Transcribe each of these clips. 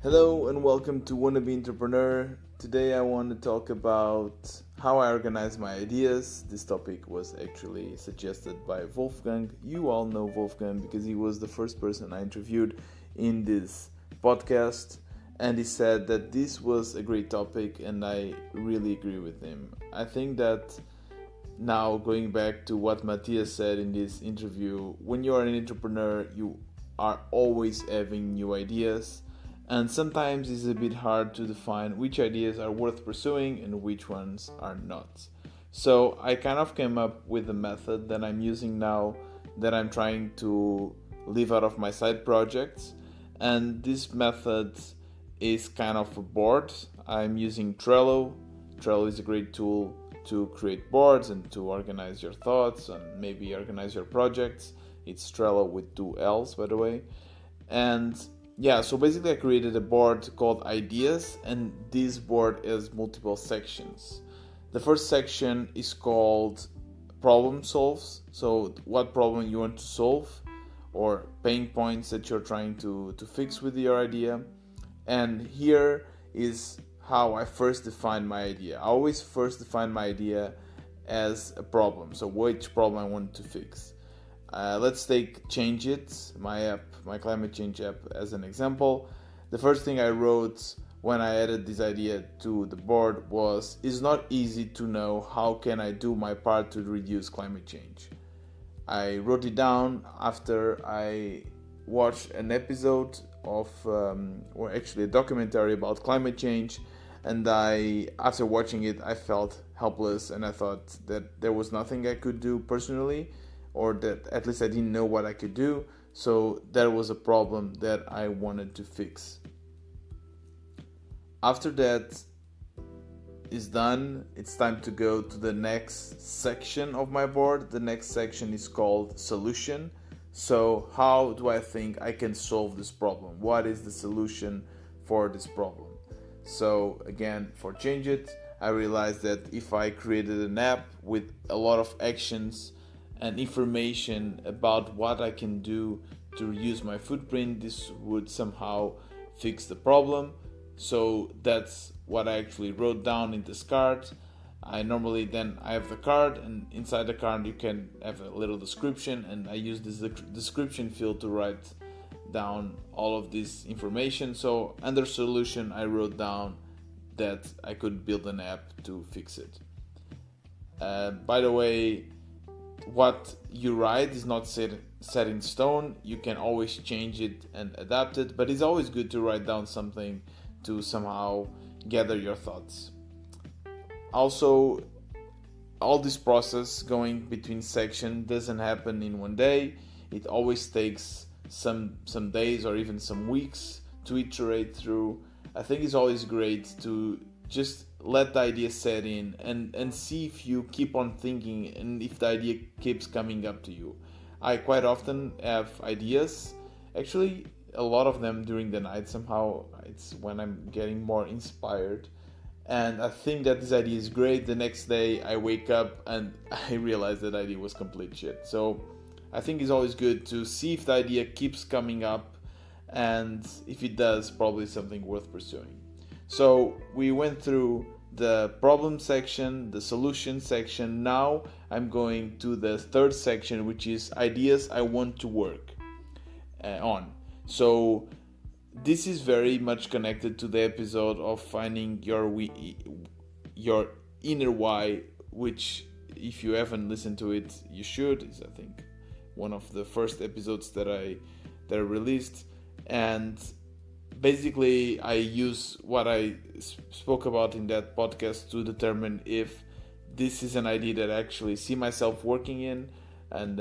Hello and welcome to Wannabe Entrepreneur. Today I want to talk about how I organize my ideas. This topic was actually suggested by Wolfgang. You all know Wolfgang because he was the first person I interviewed in this podcast, and he said that this was a great topic, and I really agree with him. I think that now, going back to what Matthias said in this interview, when you are an entrepreneur, you are always having new ideas, and sometimes it's a bit hard to define which ideas are worth pursuing and which ones are not. So I kind of came up with a method that I'm using now that I'm trying to live out of my side projects, and this method is kind of a board. I'm using Trello. Trello is a great tool to create boards and to organize your thoughts and maybe organize your projects. It's Trello with 2 L's, by the way. And yeah, so basically I created a board called Ideas, and this board has multiple sections. The first section is called Problem Solves. So what problem you want to solve or pain points that you're trying to fix with your idea. And here is how I first define my idea. I always first define my idea as a problem. So which problem I want to fix. Let's take Change It, my app, my climate change app, as an example. The first thing I wrote when I added this idea to the board was, it's not easy to know how can I do my part to reduce climate change. I wrote it down after I watched an episode of, or actually a documentary about climate change, and after watching it, I felt helpless, and I thought that there was nothing I could do personally, or that at least I didn't know what I could do. So that was a problem that I wanted to fix. After that is done, it's time to go to the next section of my board. The next section is called Solution. So how do I think I can solve this problem? What is the solution for this problem? So again, for Change It, I realized that if I created an app with a lot of actions and information about what I can do to reduce my footprint, this would somehow fix the problem. So that's what I actually wrote down in this card. I have the card, and inside the card you can have a little description, and I use this description field to write down all of this information. So under solution, I wrote down that I could build an app to fix it. By the way, what you write is not set in stone. You can always change it and adapt it, but it's always good to write down something to somehow gather your thoughts. Also, all this process going between sections doesn't happen in one day. It always takes some days or even some weeks to iterate through. I think it's always great to just let the idea set in and see if you keep on thinking and if the idea keeps coming up to you. I quite often have ideas, actually a lot of them during the night. Somehow it's when I'm getting more inspired, and I think that this idea is great. The next day I wake up and I realize that idea was complete shit. So I think it's always good to see if the idea keeps coming up, and if it does, probably something worth pursuing. So we went through the problem section, the solution section. Now I'm going to the third section, which is ideas I want to work on. So this is very much connected to the episode of finding your inner why, which if you haven't listened to it, you should. It's, I think, one of the first episodes that I released. And basically I use what I spoke about in that podcast to determine if this is an idea that I actually see myself working in, and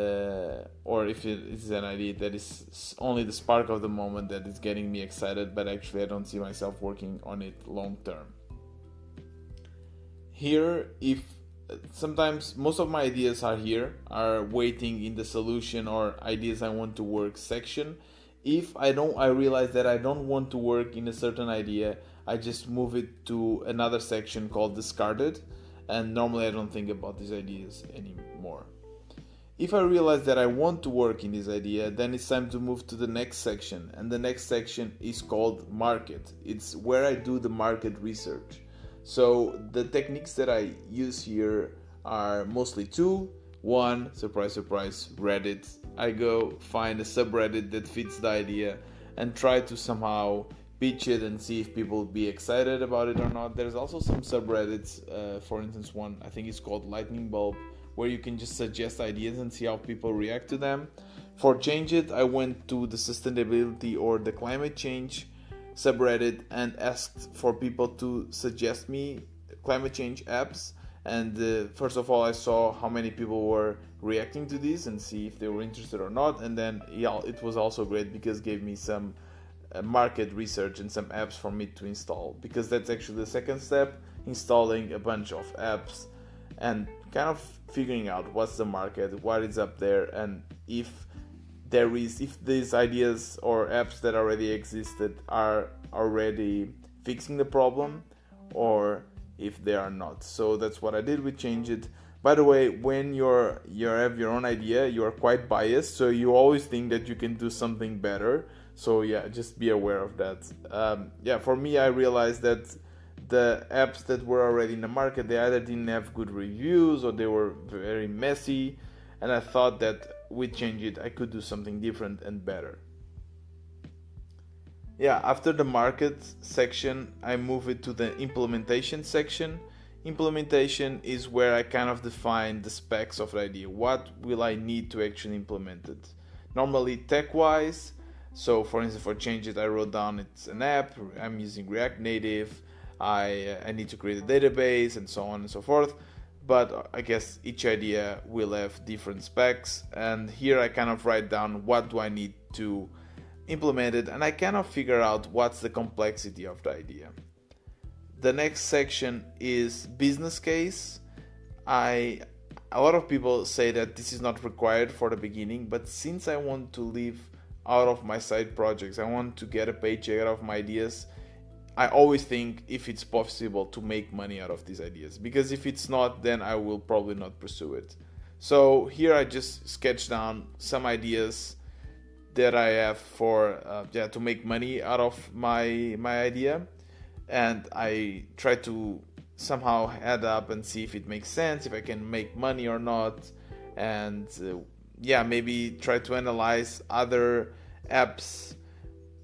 or if it is an idea that is only the spark of the moment that is getting me excited, but actually I don't see myself working on it long term. Here, if sometimes most of my ideas are waiting in the solution or ideas I want to work section. If I realize that I don't want to work in a certain idea, I just move it to another section called Discarded, and normally I don't think about these ideas anymore. If I realize that I want to work in this idea, then it's time to move to the next section. And the next section is called market. It's where I do the market research. So the techniques that I use here are mostly two. One, surprise, surprise, Reddit. I go find a subreddit that fits the idea and try to somehow pitch it and see if people will be excited about it or not. There's also some subreddits, for instance, one I think it's called Lightning Bulb, where you can just suggest ideas and see how people react to them. For Change It, I went to the sustainability or the climate change subreddit and asked for people to suggest me climate change apps. And first of all, I saw how many people were reacting to this and see if they were interested or not. And then it was also great because it gave me some market research and some apps for me to install, because that's actually the second step, installing a bunch of apps and kind of figuring out what's the market, what is up there, and if these ideas or apps that already existed are already fixing the problem or if they are not. So that's what I did with Change It. By the way, when you have your own idea, you are quite biased, so you always think that you can do something better. So yeah, just be aware of that. For me, I realized that the apps that were already in the market, they either didn't have good reviews or they were very messy, and I thought that with Change It I could do something different and better. After the market section, I move it to the implementation section. Implementation is where I kind of define the specs of the idea. What will I need to actually implement it? Normally tech-wise. So for instance, for Change It, I wrote down it's an app, I'm using React Native, I need to create a database and so on and so forth. But I guess each idea will have different specs, and here I kind of write down what do I need to implement it, and I kind of figure out what's the complexity of the idea. The next section is business case. A lot of people say that this is not required for the beginning, but since I want to live out of my side projects, I want to get a paycheck out of my ideas, I always think if it's possible to make money out of these ideas, because if it's not, then I will probably not pursue it. So here I just sketch down some ideas that I have for to make money out of my idea, and I try to somehow add up and see if it makes sense, if I can make money or not, and maybe try to analyze other apps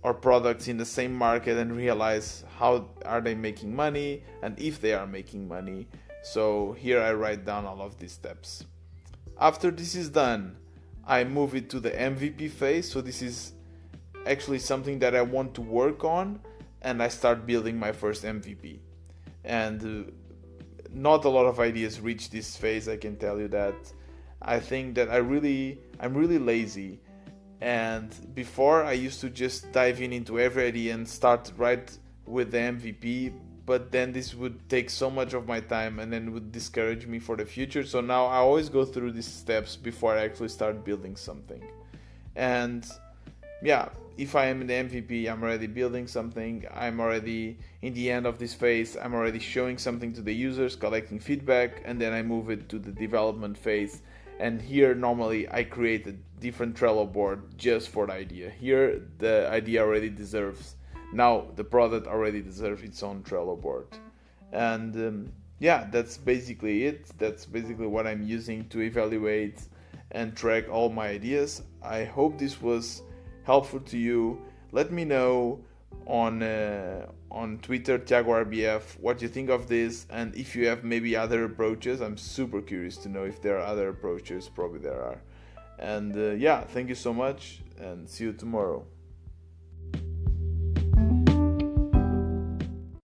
or products in the same market and realize how are they making money and if they are making money. So here I write down all of these steps. After this is done, I move it to the MVP phase. So this is actually something that I want to work on, and I start building my first MVP. And not a lot of ideas reach this phase, I can tell you that. I think that I'm really lazy, and before I used to just dive into every idea and start right with the MVP, but then this would take so much of my time and then would discourage me for the future. So now I always go through these steps before I actually start building something. And if I am in the MVP, I'm already building something, I'm already in the end of this phase, I'm already showing something to the users, collecting feedback, and then I move it to the development phase. And here normally I create a different Trello board just for the idea. Here the idea already deserves, now the product already deserves its own Trello board. And that's basically it. That's basically what I'm using to evaluate and track all my ideas. I hope this was helpful to you. Let me know on Twitter, TiagoRBF, what you think of this, and if you have maybe other approaches. I'm super curious to know if there are other approaches. Probably there are. And thank you so much, and see you tomorrow.